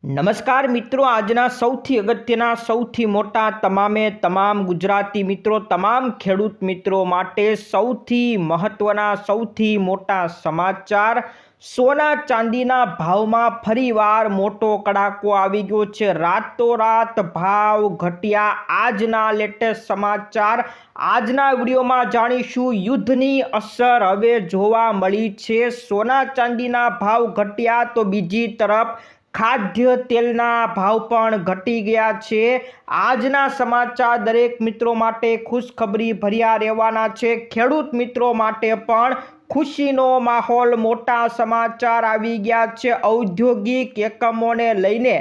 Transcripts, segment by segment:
નમસ્કાર મિત્રો, આજના સૌથી અગત્યના સૌથી મોટા તમામ ગુજરાતી મિત્રો, તમામ ખેડૂત મિત્રો માટે સૌથી મહત્વના સૌથી મોટા સમાચાર. સોના ચાંદીના ભાવમાં ફરીવાર મોટો કડાકો આવી ગયો છે. રાતોરાત ભાવ ઘટ્યા. આજના લેટેસ્ટ સમાચાર આજના વિડીયોમાં જાણીશું. યુદ્ધની અસર હવે જોવા મળી છે. સોના ચાંદીના ભાવ ઘટ્યા તો બીજી તરફ ખાદ્ય તેલના ભાવ પણ ઘટી ગયા છે. આજના સમાચાર દરેક મિત્રો માટે ખુશખબરી ભર્યા રહેવાના છે. ખેડૂત મિત્રો માટે પણ ખુશીનો માહોલ. મોટા સમાચાર આવી ગયા છે. ઔદ્યોગિક એકમોને લઈને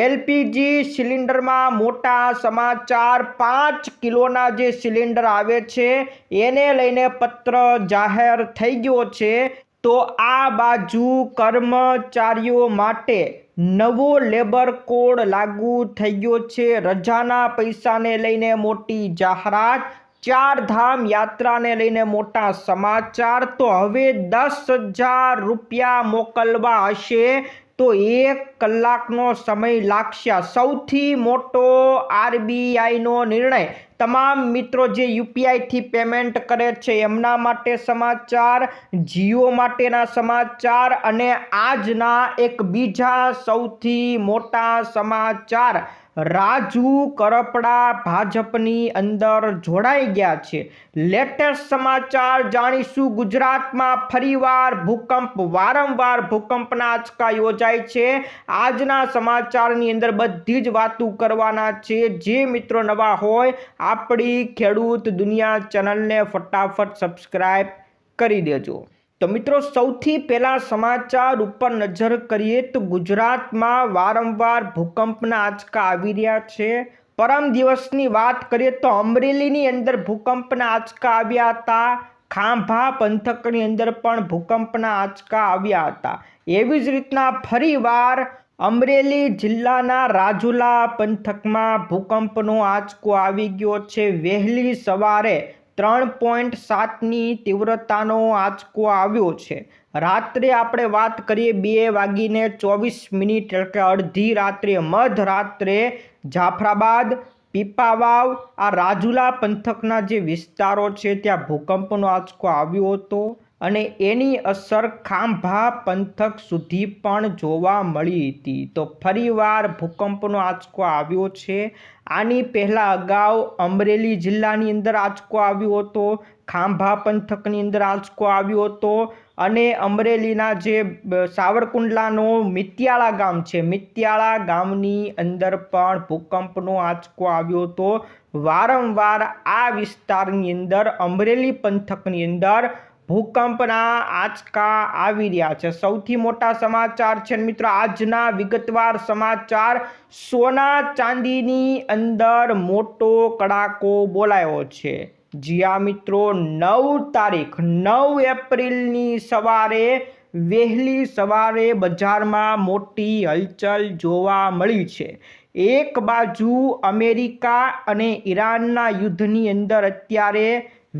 એલપીજી સિલિન્ડરમાં મોટા સમાચાર. 5 કિલોના જે સિલિન્ડર આવે છે એને લઈને પત્ર જાહેર થઈ ગયો છે. તો આ બાજુ કર્મચારીઓ માટે નવો લેબર કોડ લાગુ થઈ ગયો છે. રજાના પૈસાને લઈને મોટી જાહેરાત. ચારધામ યાત્રાને લઈને મોટા સમાચાર. તો હવે 10,000 રૂપિયા મોકલવા હશે તો 1 કલાકનો સમય લાગશે. સૌથી મોટો આરબીઆઈનો નિર્ણય. તમામ મિત્રો જે યુપીઆઈથી પેમેન્ટ કરે છે એમના માટે સમાચાર, જીઓ માટેના સમાચાર અને આજના એક બીજા સૌથી મોટા સમાચાર. રાજુ કરપડા ભાજપની અંદર જોડાઈ ગયા છે. લેટેસ્ટ સમાચાર જાણીશું. ગુજરાતમાં ફરીવાર ભૂકંપ. વારંવાર ભૂકંપના આંચકા યોજાય છે. આજના સમાચારની અંદર બધી જ વાતો કરવાના છે. જે મિત્રો નવા હોય આપણી ખેડૂત દુનિયા ચેનલને ફટાફટ સબસ્ક્રાઇબ કરી દેજો. તો મિત્રો, સૌથી પહેલા સમાચાર ઉપર નજર કરીએ તો ગુજરાતમાં વારંવાર ભૂકંપના આંચકા આવી રહ્યા છે. પરમ દિવસની વાત કરીએ તો અમરેલીની અંદર ભૂકંપના આંચકા આવ્યા હતા. ખાંભા પંથકની અંદર પણ ભૂકંપના આંચકા આવ્યા હતા. એવી જ રીતના ફરીવાર અમરેલી જિલ્લાના રાજુલા પંથકમાં ભૂકંપનો આંચકો આવી ગયો છે. વહેલી સવારે 3.7ની તીવ્રતાનો આંચકો આવ્યો છે. રાત્રે આપણે વાત કરીએ 2:24 એટલે કે અડધી રાત્રે, મધરાત્રે જાફરાબાદ, પીપાવાવ, આ રાજુલા પંથકના જે વિસ્તારો છે ત્યાં ભૂકંપનો આંચકો આવ્યો હતો અને એની અસર ખાંભા પંથક સુધી પણ જોવા મળી હતી. તો ફરીવાર ભૂકંપનો આંચકો આવ્યો છે. આની પહેલાં અગાઉ અમરેલી જિલ્લાની અંદર આંચકો આવ્યો હતો, ખાંભા પંથકની અંદર આંચકો આવ્યો હતો અને અમરેલીના જે સાવરકુંડલાનો મિત્યાળા ગામ છે, મિત્યાળા ગામની અંદર પણ ભૂકંપનો આંચકો આવ્યો હતો. વારંવાર આ વિસ્તારની અંદર અમરેલી પંથકની અંદર ભૂકંપના આંચકા આવી રહ્યા છે. સૌથી મોટા સમાચાર છે મિત્રો આજના વિગતવાર સમાચાર. સોના ચાંદીની અંદર મોટો કડાકો બોલાયો છે. જી હા મિત્રો, 9 તારીખ 9 એપ્રિલની સવારે, વહેલી સવારે બજારમાં મોટી હલચલ જોવા મળી છે. એક બાજુ અમેરિકા અને ઈરાનના યુદ્ધની અંદર અત્યારે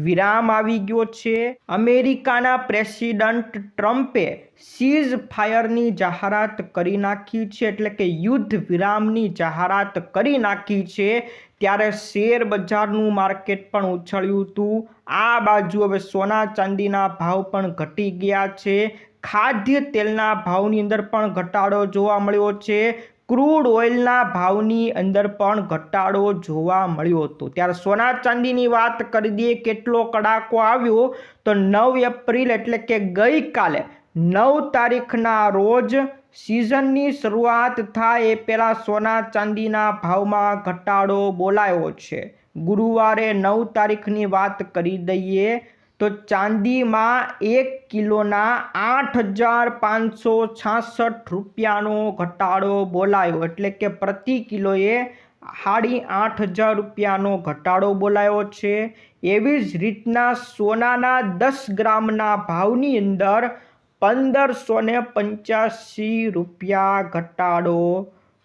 વિરામ આવી ગયો છે. અમેરિકાના પ્રેસિડન્ટ ટ્રમ્પે સીઝ ફાયરની જાહેરાત કરી નાખી છે, એટલે કે યુદ્ધ વિરામની જાહેરાત કરી નાખી છે. ત્યારે શેર બજારનું માર્કેટ પણ ઉછળ્યું હતું. આ બાજુ હવે સોના ચાંદીના ભાવ પણ ઘટી ગયા છે. ખાદ્ય તેલના ભાવની અંદર પણ ઘટાડો જોવા મળ્યો છે. ક્રૂડ ઓઇલના ભાવની અંદર પણ ઘટાડો જોવા મળ્યો હતો. ત્યારે સોના ચાંદીની વાત કરી દઈએ કેટલો કડાકો આવ્યો તો 9 એપ્રિલ એટલે કે ગઈકાલે 9 તારીખના રોજ સિઝનની શરૂઆત થાય એ પહેલાં સોના ચાંદીના ભાવમાં ઘટાડો બોલાયો છે. ગુરુવારે 9 તારીખની વાત કરી દઈએ તો ચાંદીમાં 1 કિલોના 8,566 રૂપિયાનો ઘટાડો બોલાયો, એટલે કે પ્રતિ કિલોએ 8,500 રૂપિયાનો ઘટાડો બોલાયો છે. એવી જ રીતના સોનાના 10 ગ્રામના ભાવની અંદર 1,585 રૂપિયા ઘટાડો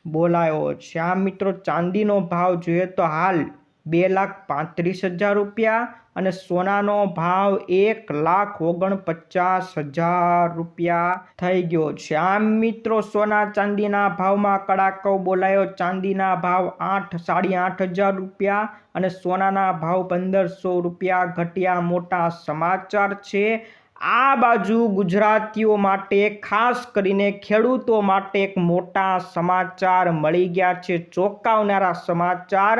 બોલાયો છે. આ મિત્રો ચાંદીનો ભાવ જોઈએ તો હાલ 2,35,000 રૂપિયા અને સોનાનો ભાવ 1,49,000 રૂપિયા થઈ ગયો છે। આમ મિત્રો સોના ચાંદીના ભાવમાં કડાકો બોલાયો। ચાંદીના ભાવ 8,500 રૂપિયા અને સોનાના ભાવ 1,500 રૂપિયા ઘટ્યા। મોટા સમાચાર છે। આ બાજુ ગુજરાતીઓ માટે ખાસ કરીને ખેડૂતો માટે એક મોટા સમાચાર મળી ગયા છે, ચોંકાવનારા સમાચાર।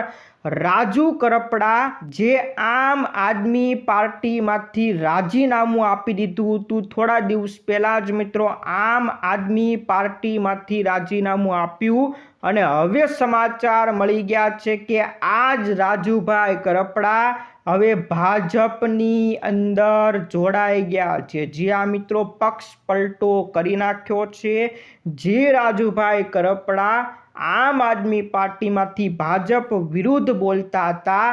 રાજુ કરપડા જે આમ આદમી પાર્ટીમાંથી રાજીનામું આપી દીધું હતું, થોડા દિવસ પહેલા જ મિત્રો આમ આદમી પાર્ટીમાંથી રાજીનામું આપ્યું અને હવે સમાચાર મળી ગયા છે કે આજ રાજુભાઈ કરપડા હવે ભાજપની અંદર જોડાઈ ગયા છે। જ્યાં મિત્રો પક્ષ પલટો કરી નાખ્યો છે। જે રાજુભાઈ કરપડા આમ આદમી પાર્ટીમાંથી ભાજપ વિરુદ્ધ બોલતા હતા,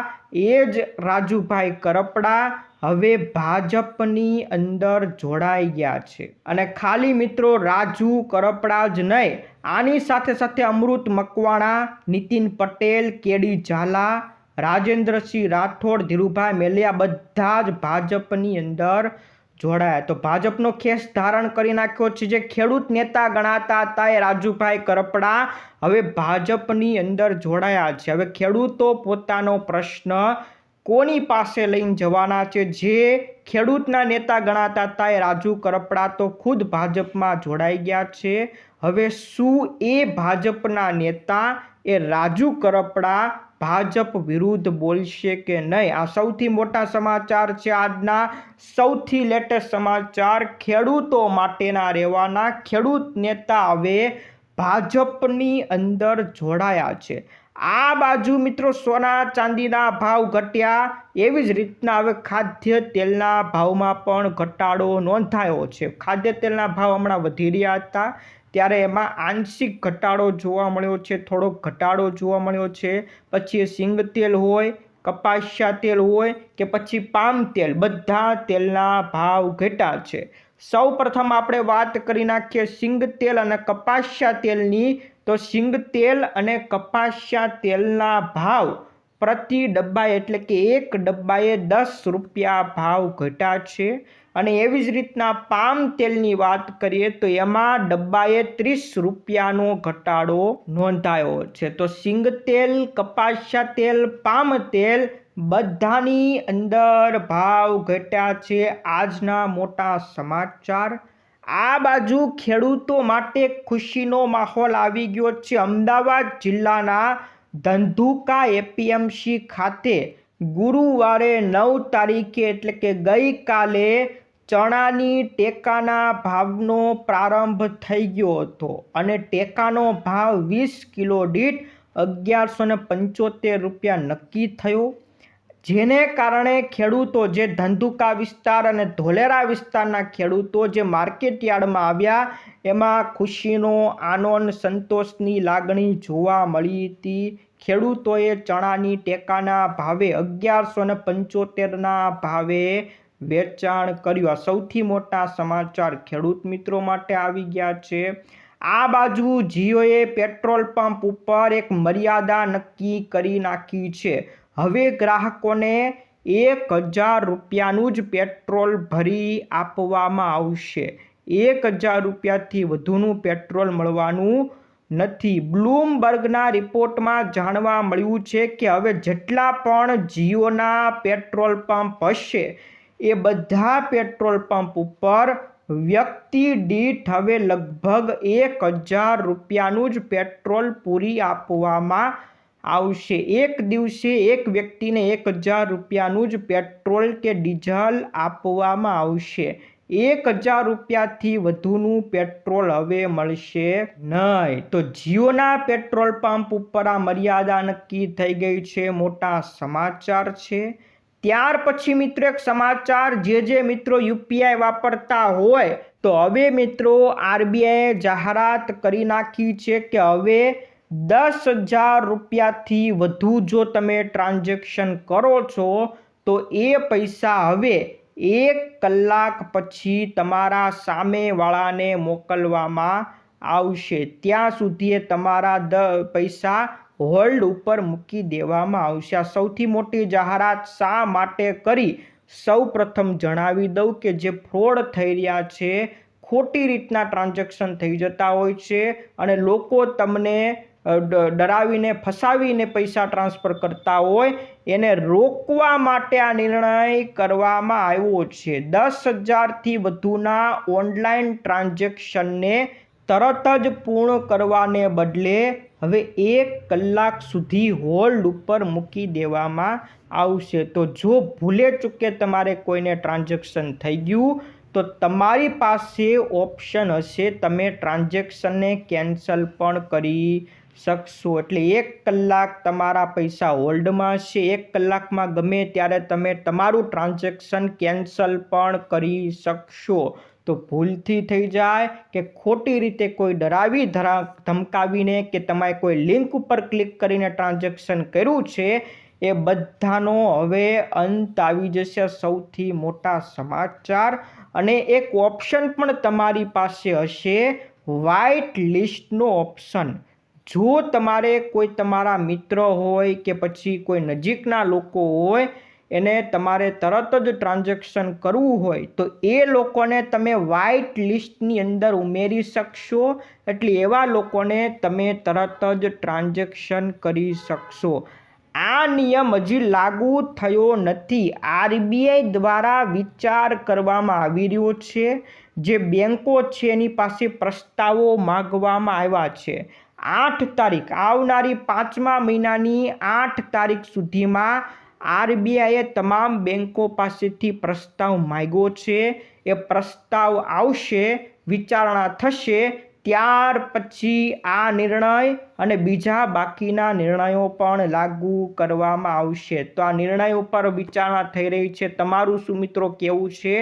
એ જ રાજુભાઈ કરપડા હવે ભાજપની અંદર જોડાઈ ગયા છે। અને ખાલી મિત્રો રાજુ કરપડા જ નહીં, આની સાથે સાથે અમૃત મકવાણા, નીતિન પટેલ, કેડી ઝાલા, રાજેન્દ્રસિંહ રાઠોડ, ધીરુભાઈ મેલિયા બધા જ ભાજપની અંદર જોડાયા। તો ભાજપનો ખેસ ધારણ કરી નાખ્યો છે। જે ખેડૂત નેતા ગણાતા હતા એ રાજુભાઈ કરપડા હવે ભાજપની અંદર જોડાયા છે। હવે ખેડૂતો પોતાનો પ્રશ્ન કોની પાસે લઈને જવાના છે? જે ખેડૂતના નેતા ગણાતા હતા એ રાજુ કરપડા તો ખુદ ભાજપમાં જોડાઈ ગયા છે। હવે શું એ ભાજપના નેતા એ રાજુ કરપડા ભાજપ વિરુદ્ધ બોલશે કે નહીં? આ સૌથી મોટા સમાચાર છે। આજના સૌથી લેટેસ્ટ સમાચાર ખેડૂતો માટેના રહેવાના। ખેડૂત નેતા હવે ભાજપની અંદર જોડાયા છે। આ બાજુ મિત્રો સોના ચાંદીના ભાવ ઘટ્યા, એવી જ રીતના હવે ખાદ્ય તેલના ભાવમાં પણ ઘટાડો નોંધાયો છે। ખાદ્ય તેલના ભાવ હમણાં વધી રહ્યા હતા, ત્યારે એમાં આંશિક ઘટાડો જોવા મળ્યો છે, થોડોક ઘટાડો જોવા મળ્યો છે। પછી સિંગ તેલ હોય, કપાસિયા તેલ હોય કે પછી પામ તેલ, બધા તેલના ભાવ ઘટ્યા છે। સૌ પ્રથમ આપણે વાત કરી નાખીએ સિંગ તેલ અને કપાસિયા તેલની। તો સિંગ તેલ અને કપાસિયા તેલના ભાવ પ્રતિ ડબ્બાએ એટલે કે એક ડબ્બાએ 10 રૂપિયા ભાવ ઘટ્યા છે। અને એવી જ રીતના પામ તેલની વાત કરીએ તો એમાં ડબ્બાએ 30 રૂપિયાનો ઘટાડો નોંધાયો છે। તો સિંગ તેલ, કપાસિયા તેલ, પામ તેલ બધાની અંદર ભાવ ઘટ્યા છે। આજના મોટા સમાચાર। આ બાજુ ખેડૂતો માટે ખુશીનો માહોલ આવી ગયો છે। અમદાવાદ જિલ્લાના ધંધુકા એપીએમસી ખાતે ગુરુવારે 9 તારીખે એટલે કે ગઈકાલે ચણાની ટેકાના ભાવનો પ્રારંભ થઈ ગયો હતો અને ટેકાનો ભાવ 20 કિલો દીઠ 1175 રૂપિયા નક્કી થયો। જેને કારણે ખેડૂતો જે ધંધુકા વિસ્તાર અને ધોલેરા વિસ્તારના ખેડૂતો જે માર્કેટ યાર્ડમાં આવ્યા, એમાં ખુશીનો આનંદ, સંતોષની લાગણી જોવા મળી હતી। ખેડૂતોએ ચણાની ટેકાના ભાવે 1175ના ભાવે વેચાણ કર્યું। આ સૌથી મોટા સમાચાર ખેડૂત મિત્રો માટે આવી ગયા છે। આ બાજુ જીઓએ પેટ્રોલ પંપ ઉપર એક મર્યાદા નક્કી કરી નાખી છે। હવે ગ્રાહકોને 1,000 રૂપિયાનું જ પેટ્રોલ ભરી આપવામાં આવશે। 1,000 રૂપિયાથી વધુનું પેટ્રોલ મળવાનું નથી। બ્લૂમબર્ગના રિપોર્ટમાં જાણવા મળ્યું છે કે હવે જેટલા પણ જીઓના પેટ્રોલ પંપ હશે એ બધા પેટ્રોલ પંપ ઉપર વ્યક્તિ દીઠ હવે લગભગ 1,000 રૂપિયાનું જ પેટ્રોલ પૂરી આપવામાં આવશે। એક દિવસે એક વ્યક્તિને 1,000 રૂપિયાનું જ પેટ્રોલ કે ડીઝલ આપવામાં આવશે। 1,000 રૂપિયાથી વધુનું પેટ્રોલ હવે મળશે નહીં। તો જીઓના પેટ્રોલ પંપ ઉપર આ મર્યાદા નક્કી થઈ ગઈ છે। મોટા સમાચાર છે। ત્યાર પછી મિત્રો એક સમાચાર, જે મિત્રો યુપીઆઈ વાપરતા હોય તો હવે મિત્રો આરબીઆઈએ જાહેરાત કરી નાખી છે કે હવે 10,000 રૂપિયાથી વધુ જો તમે ટ્રાન્ઝેક્શન કરો છો તો એ પૈસા હવે 1 કલાક પછી તમારા સામેવાળાને મોકલવામાં આવશે। ત્યાં સુધી તમારા પૈસા હોલ્ડ ઉપર મૂકી દેવામાં આવશે. આ સૌથી મોટી જાહેરાત શા માટે કરી? સૌ પ્રથમ જણાવી દઉં કે જે ફ્રોડ થઈ રહ્યા છે, ખોટી રીતના ટ્રાન્ઝેક્શન થઈ જતા હોય છે અને લોકો તમને ડરાવીને ફસાવીને પૈસા ટ્રાન્સફર કરતા હોય, એને રોકવા માટે આ નિર્ણય કરવામાં આવ્યો છે. 10,000થી વધુના ઓનલાઈન ટ્રાન્ઝેક્શનને તરત જ પૂર્ણ કરવાને બદલે હવે 1 કલાક સુધી હોલ્ડ ઉપર મૂકી દેવામાં આવશે. તો જો ભૂલે ચૂકે તમારે કોઈને ટ્રાન્ઝેક્શન થઈ ગયું તો તમારી પાસે ઓપ્શન હશે, તમે ટ્રાન્ઝેક્શનને કેન્સલ પણ કરી શકશો. એટલે 1 કલાક તમારા પૈસા હોલ્ડમાં હશે. 1 કલાકમાં ગમે ત્યારે તમે તમારું ટ્રાન્ઝેક્શન કેન્સલ પણ કરી શકશો. તો ભૂલથી થઈ જાય કે ખોટી રીતે કોઈ ડરાવી ધમકાવીને કે તમે કોઈ લિંક ઉપર ક્લિક કરીને ટ્રાન્ઝેક્શન કર્યું છે, એ બધાનો હવે અંત આવી જશે. સૌથી મોટા સમાચાર. અને એક ઓપ્શન પણ તમારી પાસે હશે, વ્હાઇટ લિસ્ટનો ઓપ્શન. જો તમારે કોઈ તમારા મિત્ર હોય કે પછી કોઈ નજીકના લોકો હોય, એને તમારે તરત જ ટ્રાન્ઝેક્શન કરવું હોય તો એ લોકોને તમે વ્હાઇટ લિસ્ટની અંદર ઉમેરી શકશો. એટલે એવા લોકોને તમે તરત જ ટ્રાન્ઝેક્શન કરી શકશો. આ નિયમ હજી લાગુ થયો નથી. RBI દ્વારા વિચાર કરવામાં આવી રહ્યો છે. જે બેંકો છે એની પાસે પ્રસ્તાવો માગવામાં આવ્યા છે. 8 તારીખ, આવનારી 5મા મહિનાની 8 તારીખ સુધીમાં RBIએ તમામ બેંકો પાસેથી પ્રસ્તાવ માંગ્યો છે. એ પ્રસ્તાવ આવશે, વિચારણા થશે, ત્યાર પછી આ નિર્ણય અને બીજા બાકીના નિર્ણયો પણ લાગુ કરવામાં આવશે. તો આ નિર્ણય ઉપર વિચારણા થઈ રહી છે. તમારું શું મિત્રો કહેવું છે?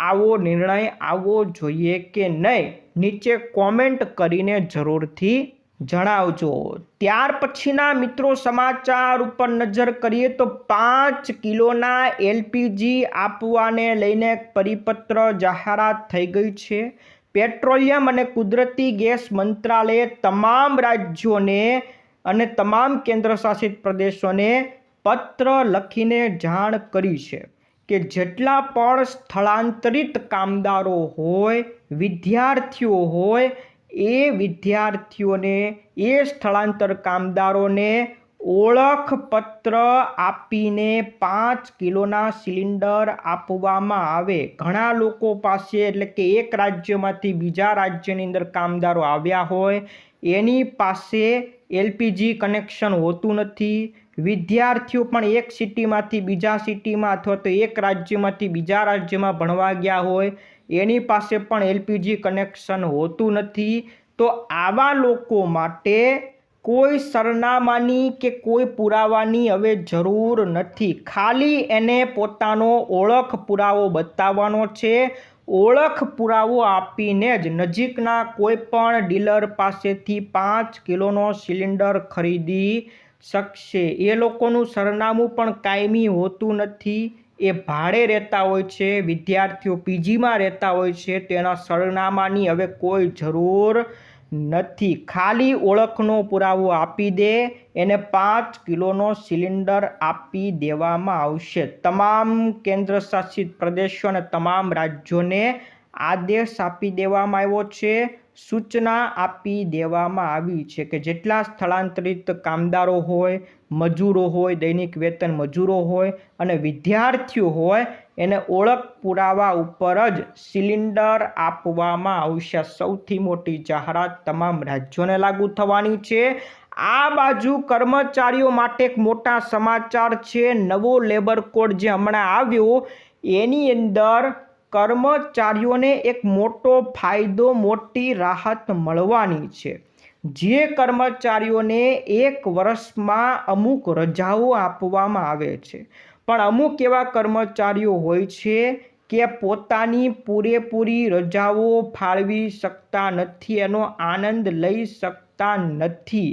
આવો નિર્ણય આવવો જોઈએ કે નહીં? નીચે કોમેન્ટ કરીને જરૂરથી જણાવજો. ત્યાર પછીના મિત્રો સમાચાર ઉપર નજર કરીએ તો 5 કિલોના LPG આપવાને લઈને પરિપત્ર જાહેરાત થઈ ગઈ છે. પેટ્રોલિયમ અને કુદરતી ગેસ મંત્રાલયે તમામ રાજ્યોને અને તમામ કેન્દ્રશાસિત પ્રદેશોને પત્ર લખીને જાણ કરી છે કે જેટલા પણ સ્થળાંતરિત કામદારો હોય, વિદ્યાર્થીઓ હોય, એ વિદ્યાર્થીઓને, એ સ્થળાંતર કામદારોને ઓળખપત્ર આપીને 5 કિલોના સિલિન્ડર આપવામાં આવે. ઘણા લોકો પાસે, એટલે કે એક રાજ્યમાંથી બીજા રાજ્યની અંદર કામદારો આવ્યા હોય, એની પાસે LPG કનેક્શન હોતું નથી. વિદ્યાર્થીઓ પણ એક સિટીમાંથી બીજા સિટીમાં અથવા તો એક રાજ્યમાંથી બીજા રાજ્યમાં ભણવા ગયા હોય, એની પાસે પણ LPG કનેક્શન હોતું નથી. તો આવા લોકો માટે કોઈ સરનામાની કે કોઈ પુરાવાની હવે જરૂર નથી. ખાલી એને પોતાનો ઓળખ પુરાવો બતાવવાનો છે. ઓળખ પુરાવો આપીને જ નજીકના કોઈ પણ ડીલર પાસેથી 5 કિલોનો સિલિન્ડર ખરીદી શકશે. એ લોકોનું સરનામું પણ કાયમી હોતું નથી. એ ભાડે રહેતા હોય છે, વિદ્યાર્થીઓ PGમાં રહેતા હોય છે, તેના સરનામાની હવે કોઈ જરૂર નથી. ખાલી ઓળખનો પુરાવો આપી દે, એને 5 કિલોનો સિલિન્ડર આપી દેવામાં આવશે. તમામ કેન્દ્રશાસિત પ્રદેશો અને તમામ રાજ્યોને આદેશ આપી દેવામાં આવ્યો છે, સૂચના આપી દેવામાં આવી છે કે જેટલા સ્થળાંતરિત કામદારો હોય, મજૂરો હોય, દૈનિક વેતન મજૂરો હોય અને વિદ્યાર્થીઓ હોય, એને ઓળખ પુરાવા ઉપર જ સિલિન્ડર આપવામાં આવશે. સૌથી મોટી જાહેરાત તમામ રાજ્યોને લાગુ થવાની છે. આ બાજુ કર્મચારીઓ માટે એક મોટા સમાચાર છે. નવો લેબર કોડ જે હમણાં આવ્યો, એની અંદર કર્મચારીઓને એક મોટો ફાયદો, મોટી રાહત મળવાની છે. જે કર્મચારીઓને 1 વર્ષમાં અમુક રજાઓ આપવામાં આવે છે, પણ અમુક એવા કર્મચારીઓ હોય છે કે પોતાની પૂરેપૂરી રજાઓ ફાળવી શકતા નથી, એનો આનંદ લઈ શકતા નથી.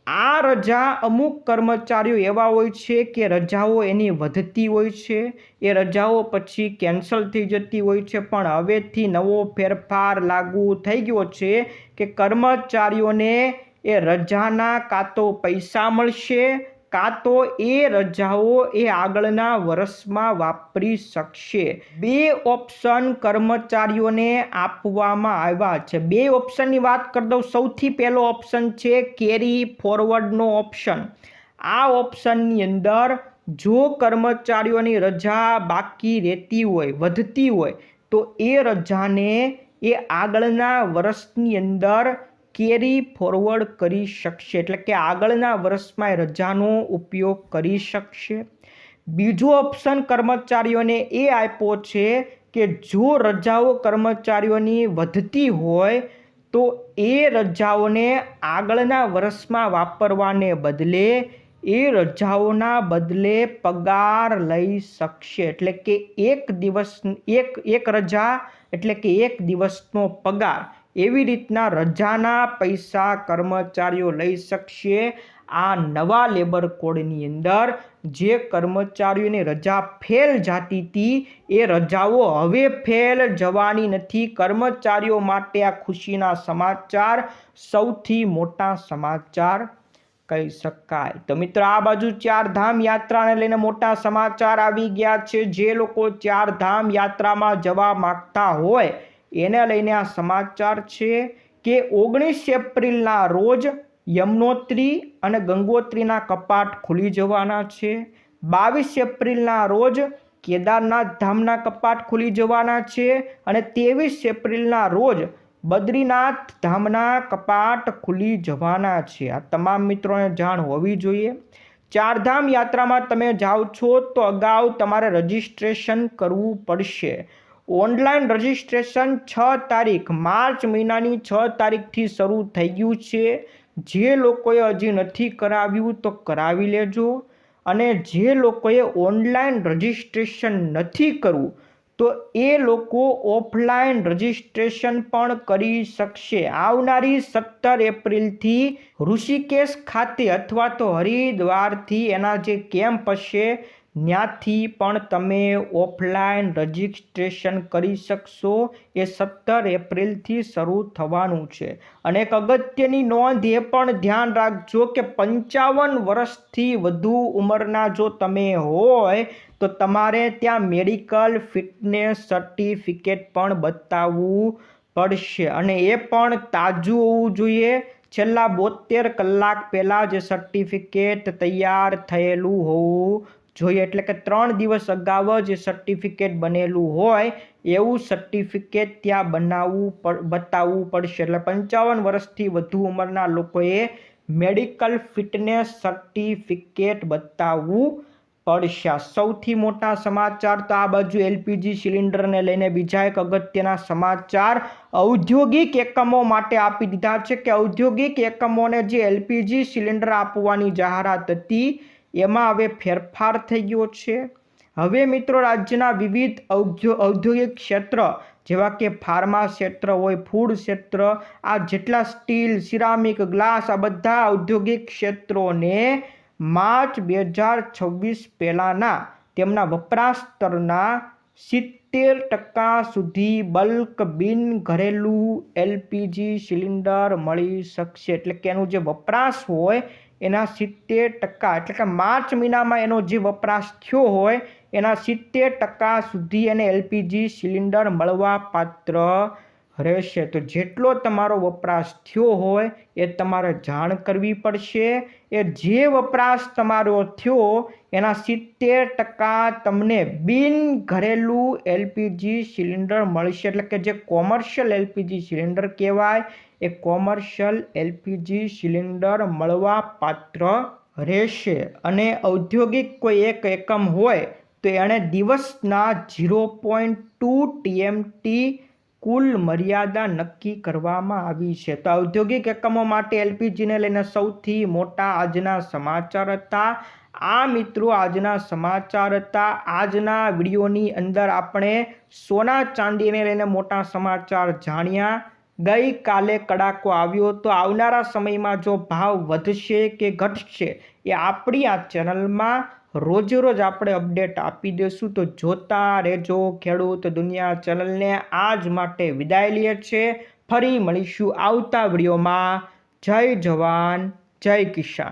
આ રજા અમુક કર્મચારીઓ એવા હોય છે કે રજાઓ એની વધતી હોય છે, એ રજાઓ પછી કેન્સલ થઈ જતી હોય છે. પણ હવેથી નવો ફેરફાર લાગુ થઈ ગયો છે કે કર્મચારીઓને એ રજાના કાં તો પૈસા મળશે કાં તો એ રજાઓ એ આગળના વર્ષમાં વાપરી શકશે. 2 ઓપ્શન કર્મચારીઓને આપવામાં આવ્યા છે. 2 ઓપ્શનની વાત કરી દઉં. સૌથી પહેલો ઓપ્શન છે કેરી ફોરવર્ડનો ઓપ્શન. આ ઓપ્શનની અંદર જો કર્મચારીઓની રજા બાકી રહેતી હોય, વધતી હોય, તો એ રજાને એ આગળના વર્ષની અંદર કેરી ફોરવર્ડ કરી શકશે, એટલે કે આગળના વર્ષમાં રજાનો ઉપયોગ કરી શકશે. બીજો ઓપ્શન કર્મચારીઓને એ આપ્યો છે કે જો રજાઓ કર્મચારીઓની વધતી હોય તો એ રજાઓને આગળના વર્ષમાં વાપરવાને બદલે એ રજાઓના બદલે પગાર લઈ શકશે, એટલે કે એક રજા એટલે કે 1 દિવસનો પગાર. એવી રીતના રજાના પૈસા કર્મચારીઓ લઈ શકશે. આ નવા લેબર કોડની અંદર જે કર્મચારીઓની રજા ફેલ જતી હતી એ રજાઓ હવે ફેલ જવાની નથી. કર્મચારીઓ માટે આ ખુશીના સમાચાર, સૌથી મોટા સમાચાર કહી શકાય. તો મિત્રો આ બાજુ 4 ધામ યાત્રાને લઈને મોટા સમાચાર આવી ગયા છે. જે લોકો 4 ધામ યાત્રામાં જવા માંગતા હોય એને લઈને આ સમાચાર છે કે 19 એપ્રિલના રોજ યમનોત્રી અને ગંગોત્રીના કપાટ ખુલી જવાના છે. 22 એપ્રિલના રોજ કેદારનાથ ધામના કપાટ ખુલી જવાના છે અને 23 એપ્રિલના રોજ બદ્રીનાથ ધામના કપાટ ખુલી જવાના છે. આ તમામ મિત્રોને જાણ હોવી જોઈએ. 4 ધામ યાત્રામાં તમે જાઓ છો તો અગાઉ તમારે રજિસ્ટ્રેશન કરવું પડશે. ઓનલાઈન રજિસ્ટ્રેશન 6 તારીખ માર્ચ મહિનાની 6 તારીખથી શરૂ થઈ ગયું છે. જે લોકોએ હજી નથી કરાવ્યું તો કરાવી લેજો, અને જે લોકોએ ઓનલાઈન રજિસ્ટ્રેશન નથી કરવું તો એ લોકો ઓફલાઈન રજિસ્ટ્રેશન પણ કરી શકશે. આવનારી 17 એપ્રિલથી ઋષિકેશ ખાતે અથવા તો હરિદ્વારથી એના જે કેમ્પ હશે ત્યાંથી પણ તમે ઓફલાઈન રજિસ્ટ્રેશન કરી શકશો. એ 17 એપ્રિલથી શરૂ થવાનું છે. અને એક અગત્યની નોંધ એ પણ ધ્યાન રાખજો કે 55 વર્ષથી વધુ ઉંમરના જો તમે હોય તો તમારે ત્યાં મેડિકલ ફિટનેસ સર્ટિફિકેટ પણ બતાવવું પડશે, અને એ પણ તાજું હોવું જોઈએ. છેલ્લા 72 કલાક પહેલાં જે સર્ટિફિકેટ તૈયાર થયેલું હોવું જોઈએ, એટલે કે 3 દિવસ અગાઉ જે સર્ટિફિકેટ બનેલું હોય એવું સર્ટિફિકેટ ત્યાં બતાવવું પડશે. એટલે 55 વર્ષથી વધુ ઉંમરના લોકોએ મેડિકલ ફિટનેસ સર્ટિફિકેટ બતાવવું પડશે. સૌથી મોટા સમાચાર તો આ બાજુ એલપીજી સિલિન્ડરને લઈને બીજા એક અગત્યના સમાચાર ઔદ્યોગિક એકમો માટે આપી દીધા છે કે ઔદ્યોગિક એકમોને જે એલપીજી સિલિન્ડર આપવાની જાહેરાત હતી એમાં હવે ફેરફાર થઈ ગયો છે. હવે મિત્રો રાજ્યના વિવિધ ઔદ્યોગિક ક્ષેત્ર જેવા કે ફાર્મા ક્ષેત્ર હોય, ફૂડ ક્ષેત્ર, આ જેટલા સ્ટીલ, સિરામિક, ગ્લાસ, આ બધા ઔદ્યોગિક ક્ષેત્રોને માર્ચ 2026 પહેલાંના તેમના વપરાશ સ્તરના 70% સુધી બલ્ક બિન ઘરેલું એલપીજી સિલિન્ડર મળી શકશે. એટલે કે એનું જે વપરાશ હોય એના 70%, એટલે કે માર્ચ મહિનામાં એનો જે વપરાશ થયો હોય એના 70% સુધી એને એલપીજી સિલિન્ડર મળવા પાત્ર રહેશે. તો જેટલો તમારો વપરાશ થયો હોય એ તમારે જાણ કરવી પડશે. એ જે વપરાશ તમારો થયો એના 70% તમને બિન ઘરેલું એલપીજી સિલિન્ડર મળશે. એટલે કે જે કોમર્શિયલ એલપીજી સિલિન્ડર કહેવાય એ કોમર્શિયલ એલપીજી સિલિન્ડર મળવા પાત્ર રહેશે. અને ઔદ્યોગિક કોઈ એક એકમ હોય તો એણે દિવસના 0.2 TMT કુલ મર્યાદા નક્કી કરવામાં આવી છે. તો ઔદ્યોગિક એકમો માટે એલપીજીને લઈને સૌથી મોટા આજના સમાચાર હતા. આ મિત્રો આજના સમાચાર હતા. આજના વિડીયોની અંદર આપણે સોના ચાંદીને લઈને મોટા સમાચાર જાણ્યા. ગઈકાલે કડાકો આવ્યો તો આવનારા સમયમાં જો ભાવ વધશે કે ઘટશે એ આપણી આ ચેનલમાં રોજે રોજ આપણે અપડેટ આપી દઈશું. તો જોતા રહેજો ખેડૂત દુનિયા ચેનલને. આજ માટે વિદાય લઈએ છીએ. ફરી મળીશું આવતા વિડીયોમાં. જય જવાન જય કિસાન.